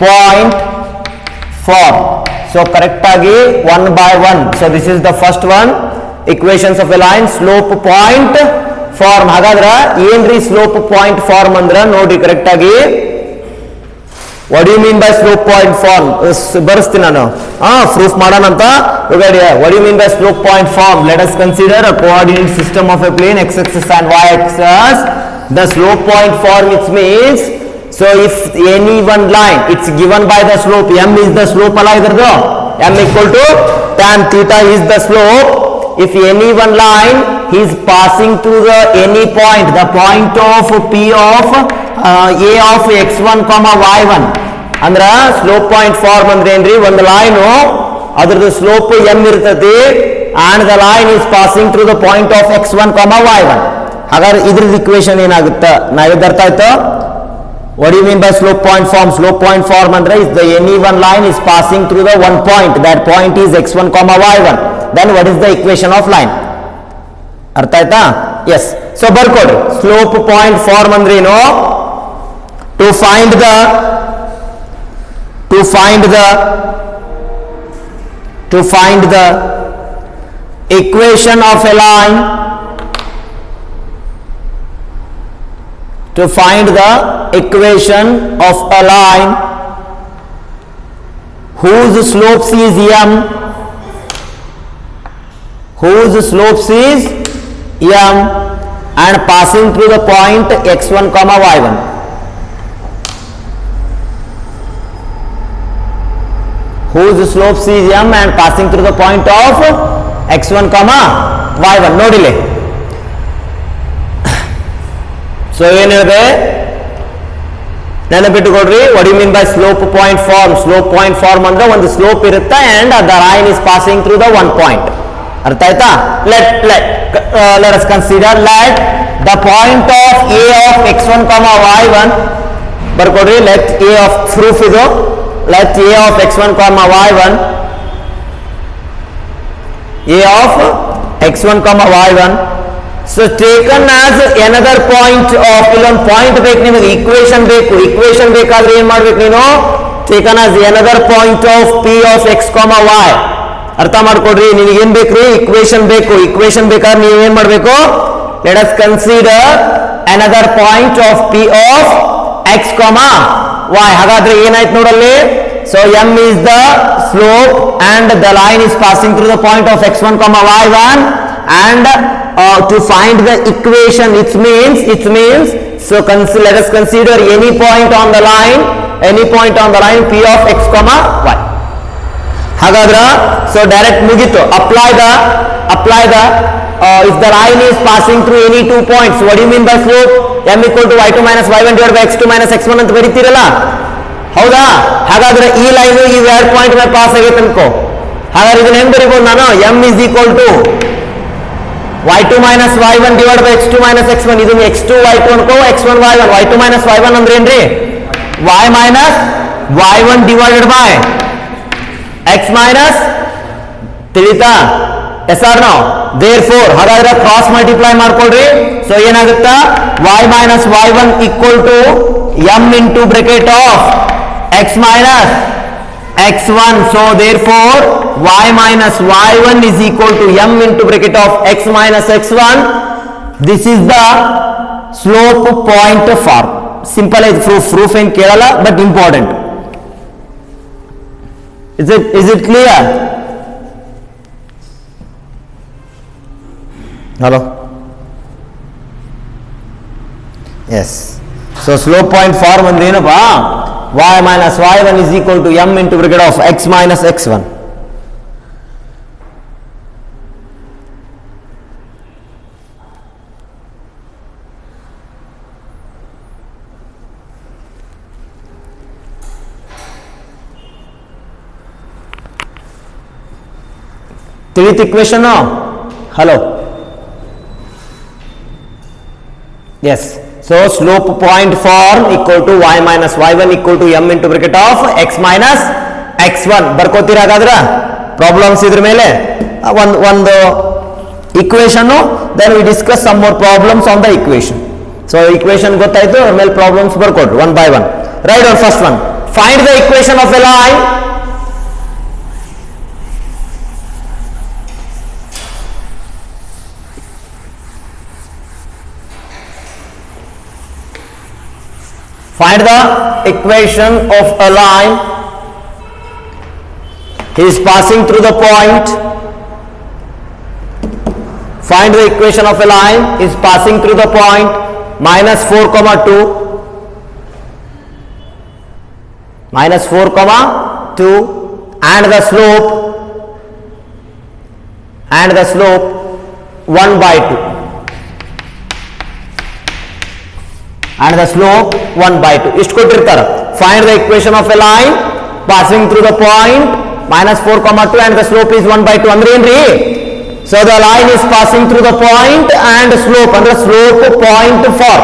point form. So correct agi 1 by 1. So this is the first one, equations of a line, slope point form. Hagadra ಏನ್ರಿ slope point form ಅಂದ್ರ ನೋಡಿ correct ಆಗಿ. What do you mean by slope point form? ಬರೆಸ್ತೀನಿ ನಾನು proof ಮಾಡೋಣ ಅಂತ. What do you mean by slope point form? Let us consider a coordinate system of a plane x-axis and y-axis. The slope point form, it means, so if any one line, it's given by the slope, m is the slope ala idardu, m equal to tan theta is the slope. If any one line is passing through the any point, the point of p of a of x1 comma y1, andra slope point form andre enri ಒಂದು line ಅದರದು slope m ಇರ್ತದೆ and the line is passing through the point of x1 comma y1. ಹಾಗಾದ್ರೆ ಇದ್ರದ್ದು equation ಏನಾಗುತ್ತೆ ನಾವಿದು ಅರ್ಥ ಆಯ್ತು. What do you mean by slope point form? Slope point form andre is the any one line is passing through the one point, that point is x1 comma y1. Then what is the equation of line? ಅರ್ಥ ಆಯ್ತಾ? Yes. So ಬರ್ಕೊಡ್ರಿ slope point form ಅಂದ್ರೆ ಏನು? To find the equation of a line, to find the equation of a line whose slopes is m, whose slopes is m and passing through the point x1 comma y1. Whose slopes is m and passing through the point of x1 comma y1. ನೋಡಿಲಿ. So ಏನು ಹೇಳಿದೆ ನೆನಪಿಟ್ಟುಕೊಡ್ರಿ. What you mean by slope point form? Slope point form ಅಂದ್ರೆ ಒಂದು slope ಇರುತ್ತೆ and the line is passing through the one point. ಅರ್ಥ ಆಯ್ತಾ? let us consider let the point of a of x1 comma y1 ಬರ್ಕೊಡ್ರಿ. let a of proof ಇದು, let a of x1 comma y1, a of x1 comma y1, so taken as another point of ಇಲ್ಲೊಂದು point ಬೇಕು ನಿಮಗೆ, equation ಬೇಕು. Equation ಬೇಕಾದ್ರೆ ಏನ್ ಮಾಡ್ಬೇಕು ನೀನು? taken as another point of p of x comma y. ಅರ್ಥ ಮಾಡ್ಕೊಡ್ರಿ. ನಿನಗೆ ಏನ್ ಬೇಕ್ರಿ? ಇಕ್ವೇಶನ್ ಬೇಕು. ಇಕ್ವೇಶನ್ ಬೇಕಾದ್ರೆ ನೀವು ಏನ್ ಮಾಡ್ಬೇಕು? let us consider another point of p of x comma y. ಹಾಗಾದ್ರೆ ಏನಾಯ್ತು ನೋಡಲ್ಲಿ? so m is the slope and the line is passing through the point of x1 comma y1 and to find the equation, it means so let us consider any point on the line p of x comma y. ಹಾಗಾದ್ರೆ so direct ಮುಗಿತು. apply the if the line is passing through any two points, what do you mean by slope? m equal to y2 minus y1 divided by x2 minus x1 ಅಂತ ಬರೀತೀರಲ್ಲ, ಹೌದಾ? ಹಾಗಾದ್ರೆ ಈ line ಈ ಎರಡು point ಮೇಲೆ pass ಆಗೈತೆ ಅನ್ಕೋ. ಹಾಗಾದ್ರೆ ಇದನ್ನ ಹೆಂಗ್ ಬರೀಬಹುದು ನಾನು? m is equal to y2 minus y1 divided by x2 minus x1. ಇದನ್ನ x2 y2 ಅನ್ಕೋ, x1 y1. y2 minus y1 ಅಂದ್ರೆ ಏನ್ರಿ? y minus y1 divided by x minus, ತಿಳಿತಾ? yes or no? therefore ಹಾಗಾದ್ರೆ ಕ್ರಾಸ್ ಮಲ್ಟಿಪ್ಲೈ ಮಾಡ್ಕೊಳ್ರಿ. So ಏನಾಗುತ್ತಾ? y minus y1 equal to m into bracket of x minus x1. so therefore y minus y1 is equal to m into bracket of x minus x1. this is the slope point form. simple as proof in Kerala but important. is it clear? hello? yes. so slope point form ಅಂದ್ರೆ ಏನಪ್ಪ? y minus y1 is equal to m into bracket of x minus x1. ತಿಳಿತು equation? Hello? yes. so slope point form equal to y minus y1 equal to m into bracket of x minus x1. ಬರ್ಕೋತೀರಾ? ಹಾಗಾದ್ರೆ problems ಇದ್ರ ಮೇಲೆ ಒಂದು equation, then we discuss some more problems on the equation. so equation ಗೊತ್ತಾಯ್ತು, ಆಮೇಲೆ problems ಬರ್ಕೊಡ್ರಿ one by one. right on first one. Find the equation of a line. Find the equation of a line. He is passing through the point. Find the equation of a line. He is passing through the point minus 4 comma 2. Minus 4 comma 2 and the slope 1 by 2 and the slope 1 by 2 ಇಷ್ಟು ಕೊಟ್ಟಿರ್ತಾರೆ. Find the equation of a line passing through the point minus 4 comma 2 and the slope is 1 by 2 ಅಂದ್ರೆ ಏನ್ರಿ? So the line is passing through the point and slope ಅಂದ್ರೆ slope point 4.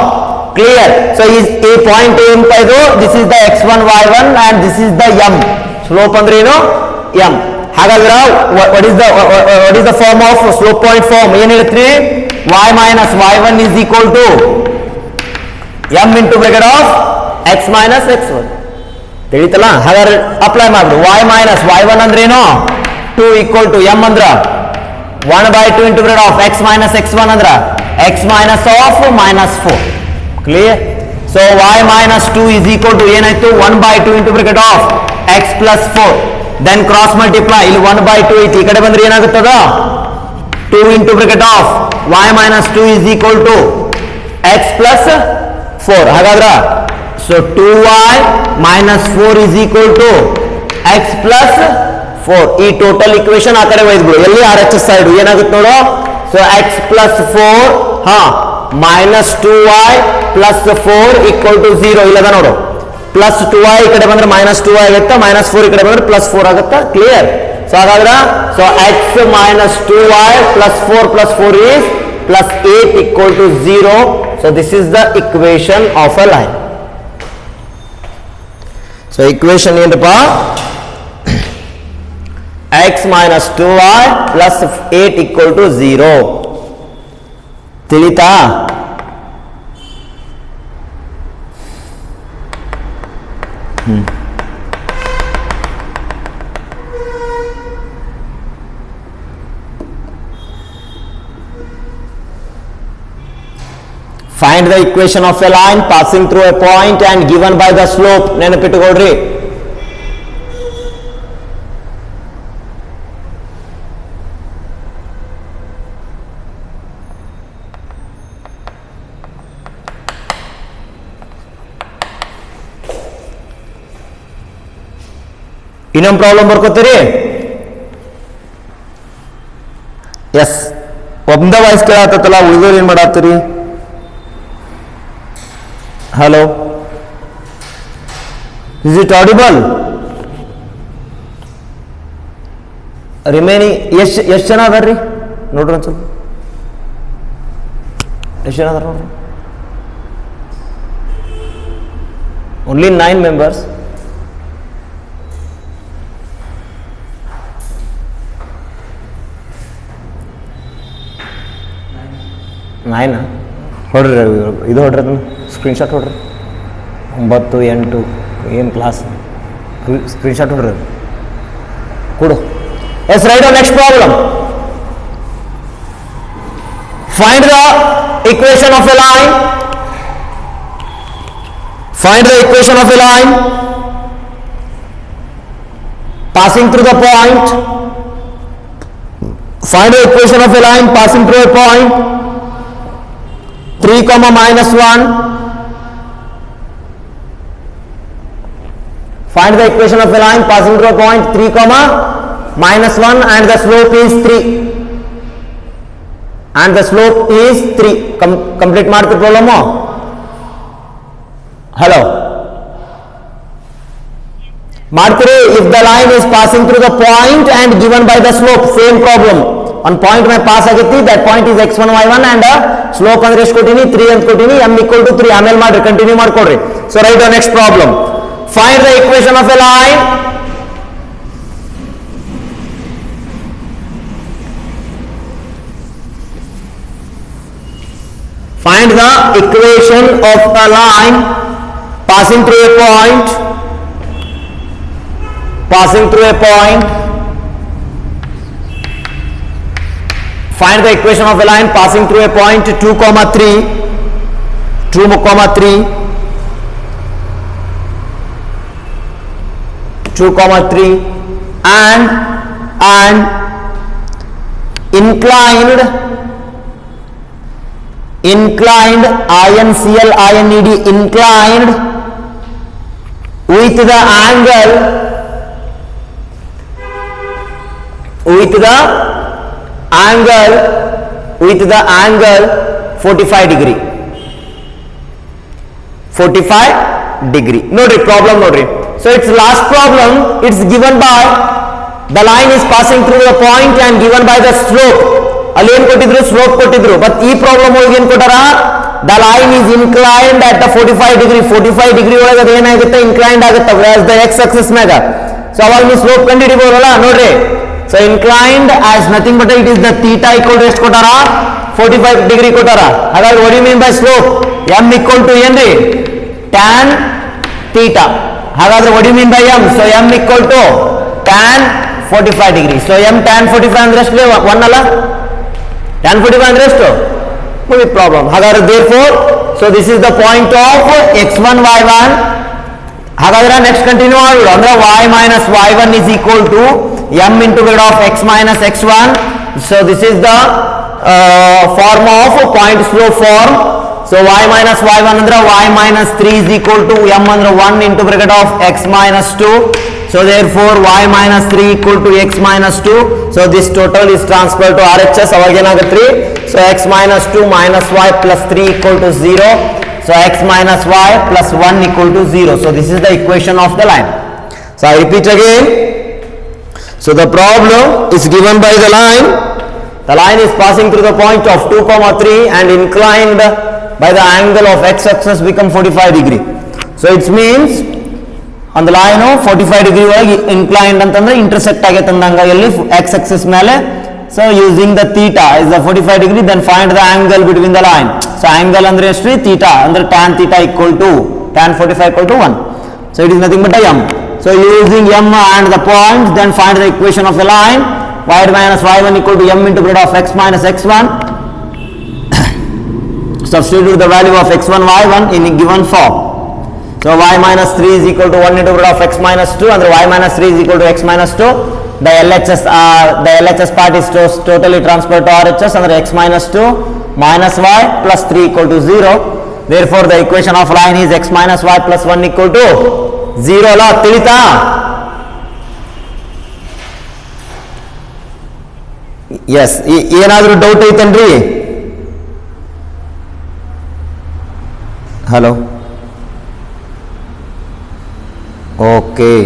Clear? So is a point ಏನಪ್ಪ ಇದು? This is the x1 y1 and this is the m. Slope ಅಂದ್ರೆ ಏನು? m. ಹಾಗಾದ್ರೆ what is the form of slope point form? ಏನು ಹೇಳ್ತೀರಿ? y minus y1 is equal to m into bracket of x minus x1. ತಿಳಿತಲ್ಲ? ಹಾಗಾದ್ರೆ apply ಮಾಡ್ಬಿಡು. y minus y1 ಅಂದ್ರೆ ಏನು? 2 equal to m ಅಂದ್ರೆ 1 by 2 into bracket of x minus x1 ಅಂದ್ರೆ x minus of minus 4. Clear? So y minus 2 is equal to ಏನಾಯ್ತು? 1 by 2 into bracket of x plus 4. Then cross multiply. ಇಲ್ಲಿ 1 by 2 ಐತಿ. ಈ ಕಡೆ ಬಂದ್ರೆ ಏನಾಗುತ್ತದ? 2 into bracket of y minus 2 is equal to x plus 4. ಹಾಗಾದ್ರೆ so 2y minus 4 is equal to x plus 4. ಈ total equation ಆ ಕಡೆ ಒಯ್ದ್ಬಿಡು. ಎಲ್ಲಿ RHS ಸೈಡ್ ಏನಾಗುತ್ತೆ ನೋಡು. So x plus 4 minus 2y plus 4 equal to 0 ಇಲ್ಲದ ನೋಡು. ಪ್ಲಸ್ 2y ಈ ಕಡೆ ಬಂದ್ರೆ minus 2y ಆಗುತ್ತೆ, minus 4 ಈ ಕಡೆ ಬಂದ್ರೆ plus 4 ಆಗುತ್ತೆ. ಕ್ಲಿಯರ್? ಸೊ ಹಾಗಾದ್ರೆ so x minus 2y plus 4 is plus 8 equal to 0. So this is the equation of a line. So equation ಏನಪ್ಪ? x minus 2y plus 8 equal to 0. ತಿಳಿತಾ? Find the equation of a line passing through a point and given by the slope. ನೆನಪಿಟ್ಟುಕೊಳ್ಳ್ರಿ. ಇನ್ನೊಂದು problem ಬರ್ಕೋತೀರಿ? Yes, ಒಂದ voice ಕೇಳತ್ತಲ್ಲ, ಉಳಿದವ್ರು ಏನ್ ಮಾಡತ್ತೀರಿ? Hello, is it audible? Remaining ಎಷ್ಟು ಜನ ಅದಾರ್ರಿ ನೋಡ್ರಿ ಒಂದ್ಸಲ. ಎಷ್ಟು ಜನ ಅದಾರ ನೋಡ್ರಿ? Only 9 members. ನಾಯ್ನಾ? ಹೊಡ್ರಿ ಇದು ಹೊಡ್ರಿ, ಅದನ್ನು ಸ್ಕ್ರೀನ್ಶಾಟ್ ಹೊಡ್ರಿ. 9, 8 ಏನು ಕ್ಲಾಸ್? ಸ್ಕ್ರೀನ್ಶಾಟ್ ಹೊಡ್ರಿ ಕೊಡು. Yes, right on next problem. Find the equation of a line. Find the equation of a line passing through the point. Find the equation of a line passing through a point 3 comma minus 1. Find the equation of a line passing through a point 3 comma minus 1 and the slope is 3. And the slope is 3. Complete ಮಾಡ್ತೀವಿ problem. Hello, ಮಾಡ್ತೀರಿ? If the line is passing through the point and given by the slope. Same problem. ಒಂದು point ಮೇಲೆ pass ಆಗೈತಿ, that point is x1 y1 and slope ಅಂದ್ರೆ ಎಷ್ಟು ಕೊಟ್ಟಿನಿ? 3 ಅಂತ ಕೊಟ್ಟಿನಿ. m equal to 3. ಆಮೇಲೆ ಮಾಡ್ರಿ, ಕಂಟಿನ್ಯೂ ಮಾಡ್ಕೊಡ್ರಿ. So write the next problem. Find the equation of a line. Find the equation of a line passing through a point passing through a point. Find the equation of a line passing through a point 2, 3, 2, 3, 2, 3, and inclined INCL INED inclined with the angle 45 degree. 45 degree. Nodri problem nodri. So its last problem, it's given by the line is passing through the point and given by the slope. ಅಲ್ಲಿ ಏನು ಕೊಟ್ಟಿದ್ರು, slope ಕೊಟ್ಟಿದ್ರು. But ಈ problem ಒಳಗೆ ಏನು ಕೊಟ್ಟಾರ, the line is inclined at 45 degree. 45 degree ಒಳಗೆ ಅದು ಏನಾಗುತ್ತೆ, ಇನ್ಕ್ಲೈನ್ಡ್ ಆಗುತ್ತೆ ದ ಎಕ್ಸ್ ಆಕ್ಸಿಸ್ ಮ್ಯಾಗ. ಸೊ ಅವಾಗ ನೀವು ಸ್ಲೋಪ್ ಕಂಡು ಹಿಡಿಬೋದಲ್ಲ ನೋಡ್ರಿ. So inclined as nothing but it is the theta equal to ಎಷ್ಟು ಕೊಟ್ಟಾರ, 45 ಡಿಗ್ರಿ ಕೊಟ್ಟಾರ. ಹಾಗಾಗಿ what you mean by slope, m equal to ಏನ್ರಿ, ಟ್ಯಾನ್ ಥೀಟಾ. ಹಾಗಾದ್ರೆ what you mean by m, so m equal to tan 45 degree. So M tan 45 ಅಂದ್ರೆ ಎಷ್ಟು, 1 ಅಲ್ಲ, tan 45 ಅಂದ್ರೆ ಎಷ್ಟು, no problem. ಹಾಗಾದ್ರೆ therefore so this is the point of x1 y1. ಹಾಗಾದ್ರೆ next continue ಮಾಡೋಣ. ಅಂದ್ರೆ y minus y1 is equal to m into grid of x minus x1. So this is the form of point slope form. So y minus y1 ಅಂದ್ರೆ y minus 3 is equal to m ಅಂದ್ರೆ 1 into bracket of x minus 2. So therefore y minus 3 equal to x minus 2. So this total is transferred to RHS. ಅವಾಗ ಏನಾಗುತ್ತೆ, so x minus 2 minus y plus 3 equal to 0. So x minus y plus 1 equal to 0. So this is the equation of the line. So I repeat again. So the problem is given by the line. The line is passing through the point of 2, 3 and inclined by the angle of x axis become 45 degree. So it means on the line of 45 degree ಒಳಗೆ inclined ಅಂತಂದ್ರೆ intersect ಆಗೈತೆ ಅಂದಂಗ ಎಲ್ಲಿ x axis ಮೇಲೆ. So using the theta is the 45 degree, then find the angle between the line. So angle ಅಂದ್ರೆ ಎಷ್ಟು, theta ಅಂದ್ರೆ tan theta equal to tan 45 equal to 1. So it is nothing but m. So using m and the points, then find the equation of the line y minus y1 equal to m into grid of x minus x1. Substitute the value of x1 y1 in a given form. So y minus 3 is equal to 1 into root of x minus 2 and y minus 3 is equal to x minus 2. The LHS part is totally transferred to RHS under x minus 2 minus y plus 3 equal to 0. Therefore the equation of line is x minus y plus 1 equal to 0. La tilita. Yes, ಏನಾದರೂ doubt ಐತೇನ್ರಿ? Hello. Okay,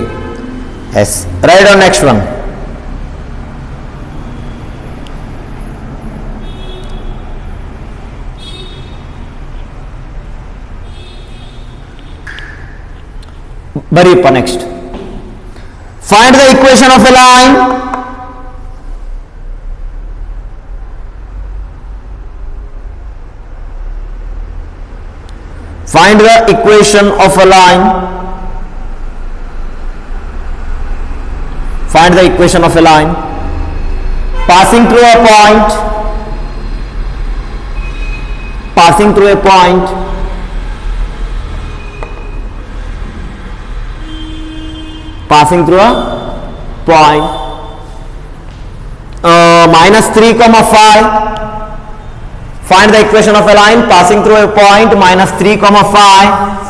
yes, right on next one. Baripa next. Find the equation of a line. Find the equation of a line. Find the equation of a line passing through a point, passing through a point, passing through a point, minus 3, 5. Find the equation of a line passing through a point minus 3, 5.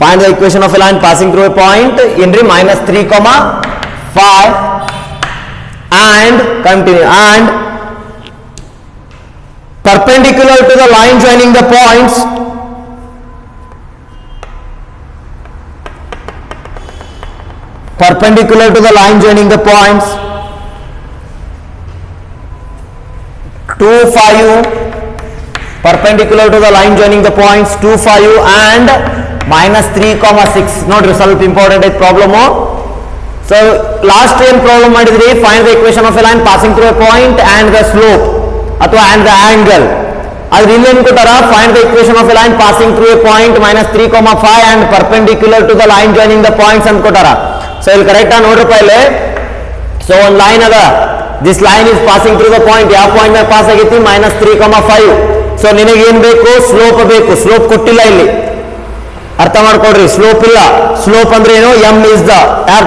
Find the equation of a line passing through a point in minus 3, 5 and continue. And perpendicular to the line joining the points, perpendicular to the line joining the points 2, 5, perpendicular to the line joining the points 2, 5 and minus 3, 6. Not result important problem. So last time problem ಮಾಡಿದ್ರಿ, find the equation of a line passing through a point and the slope ಅಥವಾ and the angle. ಆದ್ರೆ ಇಲ್ಲಿ ಏನ್ ಕೊಟ್ಟಾರ, find the equation of a line passing through a point -3,5 and perpendicular to the line joining the points ಅಂತ ಕೊಟ್ಟಾರ. So ಇಲ್ಲಿ correct ಆಗಿ ನೋಡ್ರಪ್ಪ ಇಲ್ಲಿ. ಸೊ ಒಂದು ಲೈನ್ ಅದ, this line is passing through the point, ಯಾವ ಪಾಯಿಂಟ್ ಮೇಲೆ ಪಾಸ್ ಆಗೈತಿ -3,5. ಸೊ ನಿನಗೆ ಏನ್ ಬೇಕು, ಸ್ಲೋಪ್ ಬೇಕು. ಸ್ಲೋಪ್ ಕೊಟ್ಟಿಲ್ಲ ಇಲ್ಲಿ, ಅರ್ಥ ಮಾಡ್ಕೊಡ್ರಿ. ಸ್ಲೋಪ್ ಇಲ್ಲ. ಸ್ಲೋಪ್ ಅಂದ್ರೆ ಏನು, m is the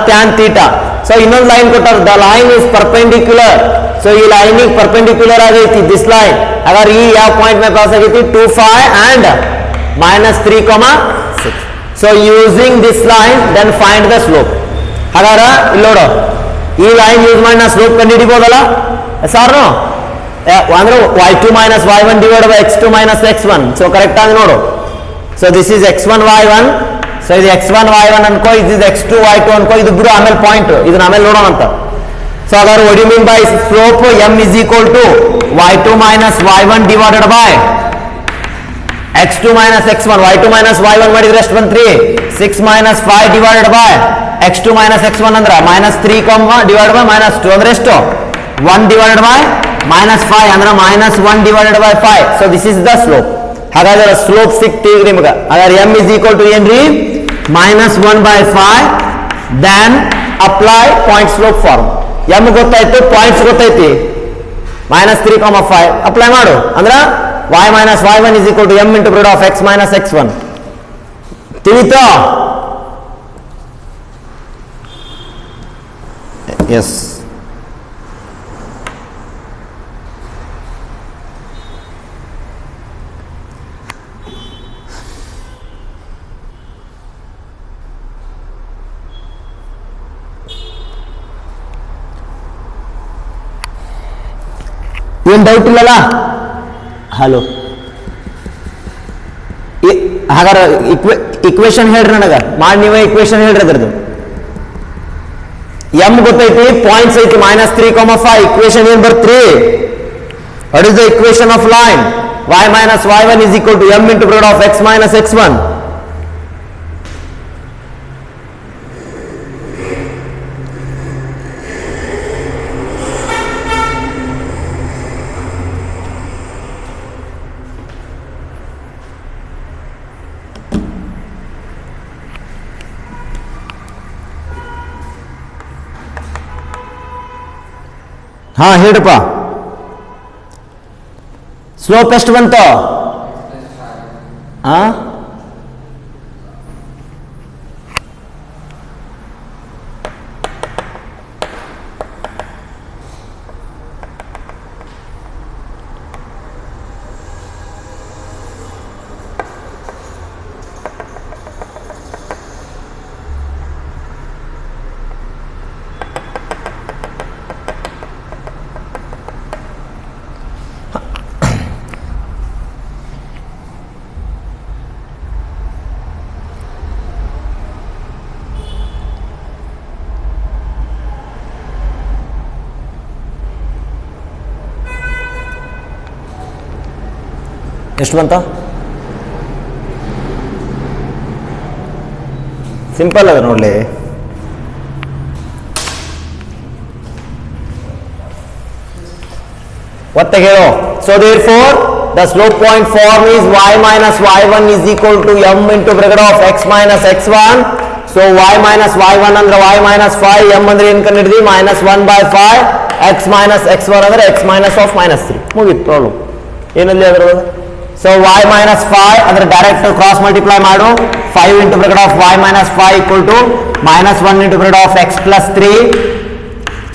tan theta. So ಇನ್ನೊಂದು ಲೈನ್ ಕೊಟ್ಟಾರ, the line is perpendicular. So ಈ ಲೈನಿಗೆ ಪರ್ಪೆಂಡಿಕ್ಯುಲರ್ ಆಗೈತಿ ದಿಸ್ ಲೈನ್. ಹಾಗಾದ್ರೆ ಈ ಯಾವ ಪಾಯಿಂಟ್ ಮೇಲೆ ಪಾಸ್ ಆಗೈತಿ, 2,5 and -3,6. So using this line then find the slope. ಹಾಗಾದ್ರೆ ಇಲ್ಲಿ ನೋಡು, ಈ ಲೈನ್ ಯೂಸ್ ಮಾಡಿ ನಾ ಸ್ಲೋಪ್ ಕಂಡು ಹಿಡಿಬೋದಲ್ಲ ಸರ್, ಅಂದ್ರೆ y2 - y1 divide by x2 - x1. So correct ಆಗಿ ನೋಡು. So this is x1 y1. So ಇದು x1 y1 ಅನ್ಕೋ, ಇದು x2 y2 ಅನ್ಕೋ, ಇದು ಬಿಡು ಆಮೇಲೆ ಪಾಯಿಂಟ್, ಇದನ್ನ ಆಮೇಲೆ ನೋಡೋಣ ಅಂತ. ಸೊ ಹಾಗಾದ್ರೆ what do you mean by slope, m is equal to y2 - y1 divided by x2 - x1. y2 - y1 ಮಾಡಿದ್ರೆ ಎಷ್ಟು ಬಂತ್ರಿ, 6 - 5 divided by x2 - x1 ಅಂದ್ರೆ -3, divided by -2 ಅಂದ್ರೆ ಎಷ್ಟು, 1 divided by -5 ಅಂದ್ರೆ -1 divided by 5. So this is the slope. ಹಾಗಾದ್ರೆ slope ಸಿಕ್ತಿ ಈಗ ನಿಮ್ಗೆ. ಹಾಗಾದ್ರೆ m is equal to ಏನ್ರಿ, -1/5. Then apply point slope form. m ಗೊತ್ತಾಯ್ತು, ಪಾಯಿಂಟ್ಸ್ ಗೊತ್ತೈತಿ, -3,5 ಅಪ್ಲೈ ಮಾಡು. ಅಂದ್ರೆ y - y1 is equal to m into root of x - x1. ತಿಳಿತಾ? ಎಸ್. ಏನ್ ಡೌಟ್ ಇಲ್ಲಲ್ಲ? ಹಲೋ, ಹಾಗಾದ್ರೆ ಇಕ್ವೇಶನ್ ಹೇಳ್ರಿ ನನಗ, ಮಾಡಿ ನೀವೇ ಇಕ್ವೇಶನ್ ಹೇಳ್ರಿ ಅದ್ರದ್ದು. ಎಂ ಗೊತ್ತೈತಿ, ಪಾಯಿಂಟ್ಸ್ ಐತಿ -3,5. ಇಕ್ವೇಶನ್ ಏನ್ ಬರ್ತ್ರಿ, what is the equation of line, y - y1 is equal to m into root of x - x1. ಹಾ ಹೇಳ್ರಪ್ಪ, ಸ್ಲೋಪ್ ಎಷ್ಟು ಬಂತು? ಹಾ ಎಷ್ಟು ಬಂತ? ಸಿಂಪಲ್ ಅದ ನೋಡ್ಲಿ. ಒತ್ತಾಗಿ ಹೇಳೋ. So therefore the slope point form is y - y1 is equal to m into bracket of x - x1. so y - y1 ಅಂದ್ರೆ y - 5, m ಅಂದ್ರೆ ಏನು ಕಂಡಿಡ್ದಿ, -1/5, x - x1 ಅಂದ್ರೆ x - of -3. ಮುಗಿತು ಪ್ರಾಬ್ಲಮ್. ಏನಲ್ಲಿ ಅದರೊಳಗೆ? ಸೊ y - 5 ಅಂದ್ರೆ ಡೈರೆಕ್ಟ್ ಕ್ರಾಸ್ ಮಲ್ಟಿಪ್ಲೈ ಮಾಡು. 5 into bracket of y - 5 equal to -1 into bracket of x plus 3.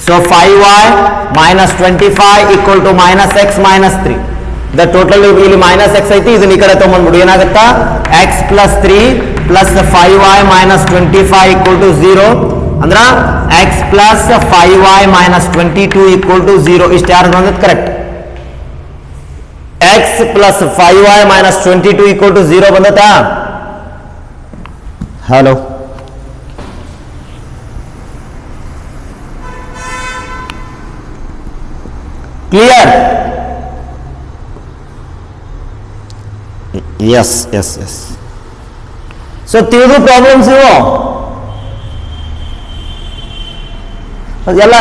so 5y - 25 equal to -x - 3. the total ಇಲ್ಲಿ -x ಐತಿ, ಇದನ್ನ ಈ ಕಡೆ ತಗೊಂಡ್ಬಿಡು. ಏನಾಗುತ್ತಾ, x plus 3 plus 5y - 25 equal to 0. ಅಂದ್ರ x plus 5y - 22 equal to 0. ಇಷ್ಟು ಯಾರು ಬಂದದ್ದು correct? x plus 5y - 22 equal to 0 ಬಂದತಾ? Hello, clear? Yes yes yes. So ತಿಳಿದು ಪ್ರಾಬ್ಲಮ್ಸ್ ಇವು ಎಲ್ಲ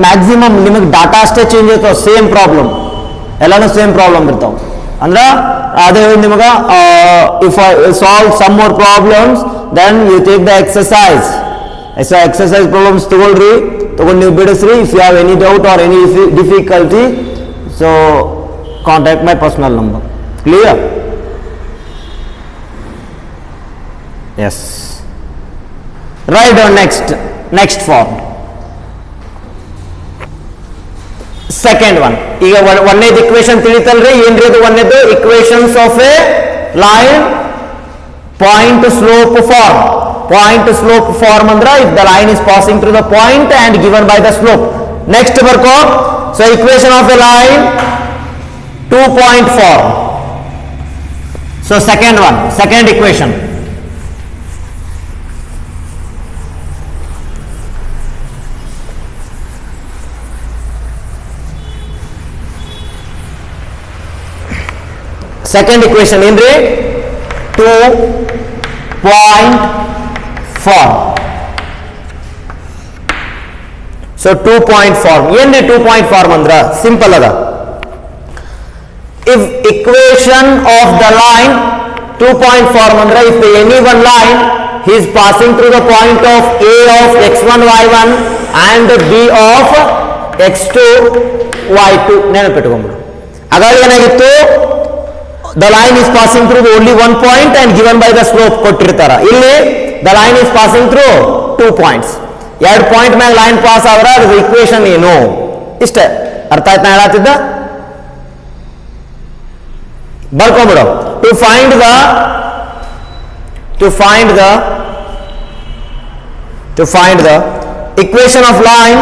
ಮ್ಯಾಕ್ಸಿಮಮ್ ನಿಮಗೆ ಡಾಟಾ ಅಷ್ಟೇ ಚೇಂಜ್ ಇರ್ತಾವೆ, ಸೇಮ್ ಪ್ರಾಬ್ಲಮ್, ಎಲ್ಲಾನು ಸೇಮ್ ಪ್ರಾಬ್ಲಮ್ ಇರ್ತಾವೆ. ಅಂದ್ರೆ ಅದೇ ನಿಮಗೆ if solve some more problems then you take the exercise. Exercise problems ತಗೊಳ್ರಿ, ತಗೊಂಡು ನೀವು ಬಿಡಿಸ್ರಿ. If you have any doubt or any difficulty, so contact my personal number. Clear? S. Right down next form. Second one. ಈಗ ಒಂದೇದು equation ತಿಳಿತಲ್ರಿ, ಏನ್ರಿ ಅದು ಒಂದೇದು? Equations of a line point slope form. Point slope form ಅಂದ್ರೆ if the line is passing through the point and given by the slope. Next ಬರ್ಕೋ. So equation of a line 2 point form. So second one, second equation. Second equation in the 2 point form. So 2 point form. Yen 2 point form andra simple ada. If equation of the line 2 point form andra, if any one line is passing through the point of A of x1 y1 and B of x2 y2 ನೆನಪಿಟ್ಕೊಂಡ್ಬಿಡು. ಹಾಗಾಗಿ ಏನಾಗಿತ್ತು, the line is passing through only one point and given by the slope ಕೊಟ್ಟಿರ್ತಾರ. ಇಲ್ಲಿ the line is passing through 2 points. ಎರಡು point ಮೇಲೆ line pass ಆದ್ರೆ ಅದ್ರ equation ಏನು? ಇಷ್ಟೇ. ಅರ್ಥ ಆಯ್ತು ನಾ ಹೇಳತ್ತಿದ್ದ? ಬರ್ಕೊಂಬಿಡು. to find the equation of line,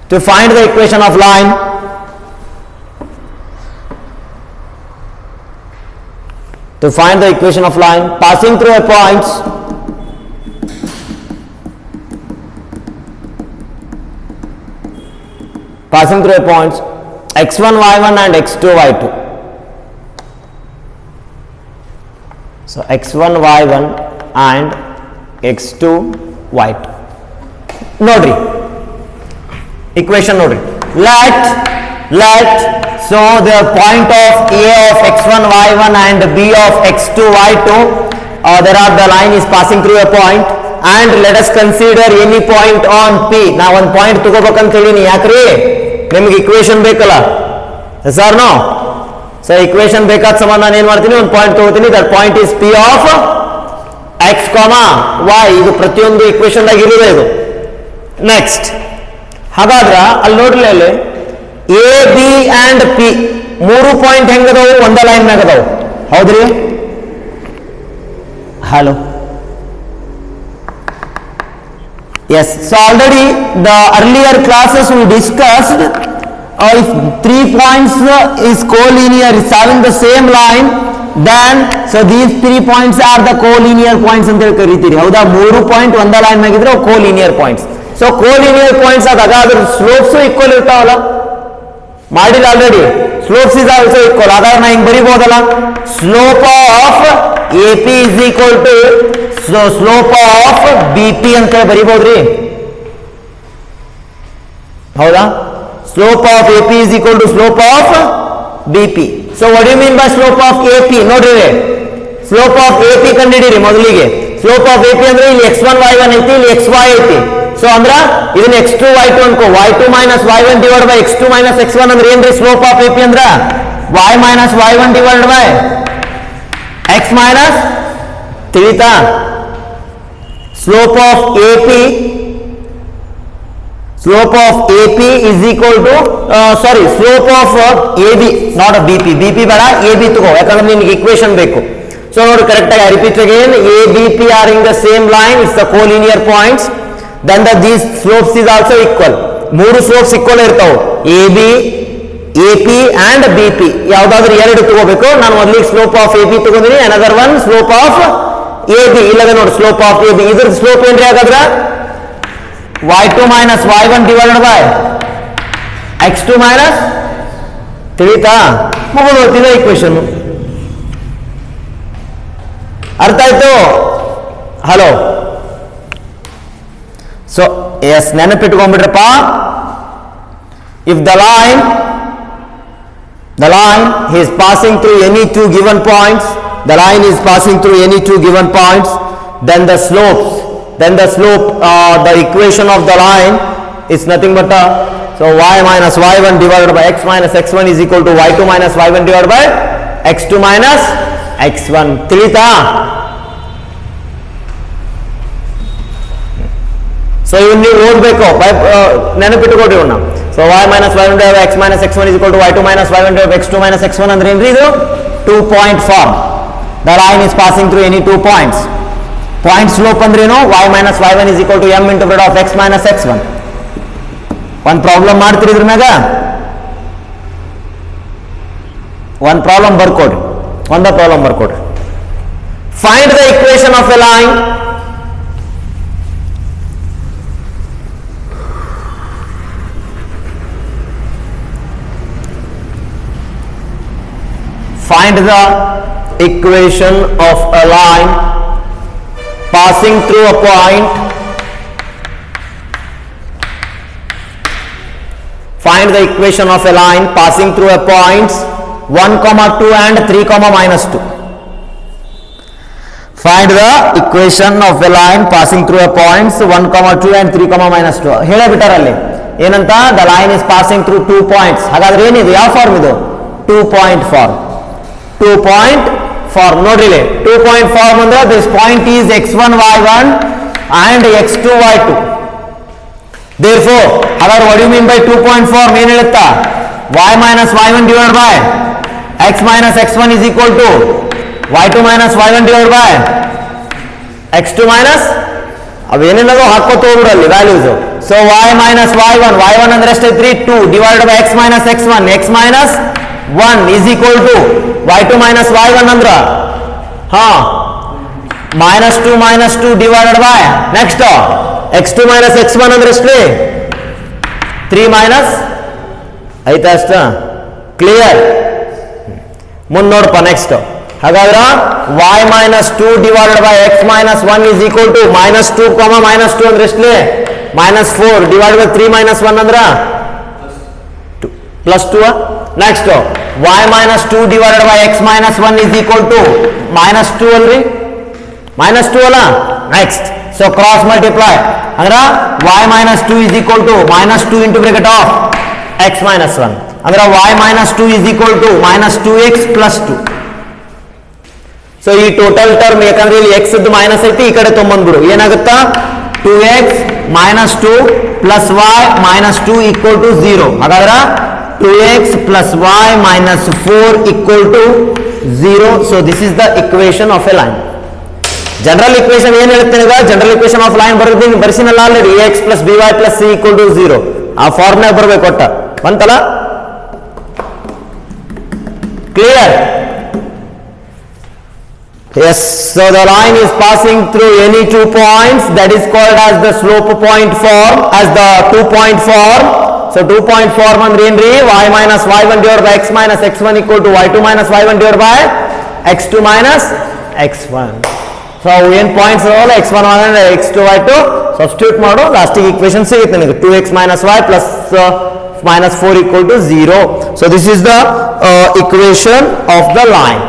to find the equation of line, to find the equation of line passing through a point x1 y1 and x2 y2. So x1 y1 and x2 y2 ನೋಡ್ರಿ equation ನೋಡ್ರಿ. let so the point of A of x1 y1 and B of x2 y2, there are the line is passing through a point and let us consider any point on P. ನಾ ಒಂದು point ತಗೋಬೇಕಂತ ಹೇಳಿನಿ. ಯಾಕ್ರಿ? ನಿಮ್ಗೆ equation ಬೇಕಲ್ಲ, sir no? So equation ಬೇಕಾದ ಸಂಬಂಧ ನಾನು ಏನು ಮಾಡ್ತೀನಿ, ಒಂದು ಪಾಯಿಂಟ್ ತಗೋತೀನಿ. That point is P of x, y. ಇದು ಪ್ರತಿಯೊಂದು ಇಕ್ವೇಶನ್ ದಾಗ ಇರೋದೇ ಇದು. ನೆಕ್ಸ್ಟ್ ಹಾಗಾದ್ರ ಅಲ್ಲಿ ನೋಡ್ಲಿ, ಅಲ್ಲಿ A B and P 3 point ಹೆಂಗದವು? ಒಂದ ಲೈನ್ ಮ್ಯಾಗ ಅದಾವು. ಹೌದ್ರಿ? Hello, yes. So already the earlier classes we discussed, if 3 points is collinear, is having the same line, then so these 3 points are the collinear points ಅಂತ ಹೇಳಿ ಕರೀತೀರಿ. ಹೌದಾ? 3 point ಒಂದ line ಮ್ಯಾಗಿದ್ರೆ collinear points. So collinear points ಆದಾಗ ಅದ್ರ slopes equal ಇರ್ತಾವಲ್ಲ, ಮಾಡಿಲ್ಲ already. Slopes is also equal. ಹಾಗಾದ್ರೆ ನಾ ಹಿಂಗ್ ಬರಿಬಹುದಲ್ಲ, slope of A P is equal to slope of B P ಅಂತ ಬರಿಬಹುದ್ರಿ. ಹೌದಾ? Slope of A P is equal to slope of B P. So what you mean by slope of A P? ನೋಡ್ರಿ, slope of A P ಕಂಡಿಡಿರಿ ಮೊದಲಿಗೆ. Slope of A P ಅಂದ್ರೆ ಇಲ್ಲಿ x1 y1 ಐತಿ, ಇಲ್ಲಿ xy ಐತಿ. So ಅಂದ್ರ ಇದನ್ನ x2 y2 ಅನ್ಕೋ. y2 minus y1 divide by x2 minus x1 ಅಂದ್ರೆ ಏನ್ರಿ ಸ್ಲೋಪ್ ಆಫ್ ಎ ಪಿ ಅಂದ್ರ y minus y1 divide by x minus, ತಿಳಿತಾ? Slope of A P is equal to slope of AB, not a BP. BP ಬೇಡ, AB ತಗೋ, ಯಾಕಂದ್ರೆ ನಿನಗೆ equation ಬೇಕು. So ನೋಡಿ ಕರೆಕ್ಟ್ ಆಗಿ repeat again. A, BP are in the same line, it's the collinear points. Then these slopes is also equal. 3 slopes equal ಇರ್ತಾವೆ, AB, AP and BP. ಯಾವ್ದಾದ್ರು 2 ತಗೋಬೇಕು. ನಾನು ಮೊದಲಿಗೆ ಸ್ಲೋಪ್ ಆಫ್ AB ತಗೊಂಡಿನಿ, another one slope of AB. ಇಲ್ಲದ ನೋಡಿ slope of AB. ಇದ್ರ slope ಏನ್ರಿ ಹಾಗಾದ್ರೆ y2 minus y1 divided by x2 minus, ತಿಳಿತಾ? ಮುಗಿದೋಗ್ತಿದೆ ಇಕ್ವೇಶನ್. ಅರ್ಥ ಆಯ್ತು? ಹಲೋ. ಸೊ ಎಸ್, ನೆನಪಿಟ್ಕೊಂಡ್ಬಿಟ್ರಪ್ಪ. If the line The line is passing through any two given points. The line is passing through any two given points. Then the slope, the equation of the line is nothing but so y minus y1 divided by x minus x1 is equal to y2 minus y1 divided by x2 minus x1. ತಿಳಿತಾ? So ಇವನ್ನ ನೀವು ಓದಬೇಕು, ನೆನಪಿಟ್ಟುಕೊಡ್ರಿ ಇವನ್ನ. So y minus y1 divided by x minus x1 is equal to y2 minus y1 divided by x2 minus x1 ಅಂದ್ರೆ ಏನ್ರಿ ಇದು? 2 point form. The line is passing through any 2 points. Point slope ಅಂದ್ರೇನು? y minus y1 is equal to m into root of x minus x1. ಒಂದು problem ಮಾಡ್ತೀರಿ ಇದ್ರ ಮ್ಯಾಗ, ಒಂದು problem ಬರ್ಕೊಡ್ರಿ, ಒಂದೇ ಪ್ರಾಬ್ಲಮ್ ಬರ್ಕೊಡ್ರಿ. Find the equation of a line. Find the equation of a line passing through a point. Find the equation of a line passing through a points 1, 2 and 3, minus 2. Find the equation of a line passing through a points 1, 2 and 3, minus 2. ಹೇಳೇ ಬಿಟ್ಟಾರಲ್ಲಿ ಏನಂತ? The line is passing through 2 points. ಹಾಗಾದ್ರೆ ಏನಿದೆ? ಯಾವ form ಇದು? 2 point form. 2 point form. ನೋಡ್ರಿ 2 point form ಅಂದ್ರೆ this point is x1 y1 and x2 y2. Therefore, however, what do you mean by 2 point form? ಏನು ಹೇಳುತ್ತಾ? y minus y1 divided by x minus x1 is equal to y2 minus y1 divided by x2 minus ಅವೇನೇನೋ ಹಾಕೋತ ಹೋಗ್ಬಿಡಲ್ಲಿ values. So y minus y1 ಅಂದ್ರೆ ಎಷ್ಟೈತ್ರಿ? 2 divided by x minus x1, x minus 1 is equal to y2 minus y1 ಅಂದ್ರ minus 2 divided by next x2 minus x1 ಅಂದ್ರೆ ಎಷ್ಟ್ರಿ? 3 minus ಆಯ್ತಾ? ಅಷ್ಟ ಕ್ಲಿಯರ್? ಮುಂದೆ ನೋಡಪ್ಪ ನೆಕ್ಸ್ಟ್. ಹಾಗಾದ್ರೆ y minus 2 divided by x minus 1 is equal to minus 2, minus 2 ಅಂದ್ರೆ ಎಷ್ಟ್ರಿ? minus 4 divided by 3 minus 1 ಅಂದ್ರ plus 2. Next y minus 2 divided by x minus 1 is equal to minus 2 ಅಲ್ರಿ? minus 2 ಅಲ್ಲ? next so cross multiply ಅಂದ್ರೆ y minus 2 is equal to minus 2 into bracket of x minus 1 ಅಂದ್ರೆ y minus 2 is equal to minus 2x plus 2. So ಈ total term ಯಾಕಂದ್ರೆ ಇಲ್ಲಿ x ಇದ್ದು minus ಐತಿ, ಈ ಕಡೆ ತೊಗೊಂಡ್ಬಿಡು. ಏನಾಗುತ್ತಾ? 2x minus 2 plus y minus 2 equal to 0. ಹಾಗಾದ್ರೆ 2x plus y minus 4 equal to 0. So this is the equation of a line. General equation ಏನು ಹೇಳ್ತೇನೆ ಈಗ? ಜನರಲ್ ಇಕ್ವೇಶನ್ ಆಫ್ ಲೈನ್ ಬರೆಸಿನಲ್ಲ already. ax plus by plus c equal to 0. ಆ ಫಾರ್ಮ್ನಾಗ ಬರ್ಬೇಕು ಒಟ್ಟ. ಬಂತಲ್ಲ? Clear? Yes, so the line is passing through any 2 points. That is called as the slope point form, as the 2 point form. So 2 point form ಅಂದ್ರೆ ಏನ್ರಿ? y minus y1 divided by x minus x1 equal to y2 minus y1 divided by x2 minus x1. So ಏನ್ points ಅದಾವಲ್ಲ x1 and x2 y2 substitute ಮಾಡು, ಲಾಸ್ಟಿಗೆ equation ಸಿಗುತ್ತೆ ನಿಮಗೆ. 2x minus y plus minus 4 equal to 0. So this is the equation of the line.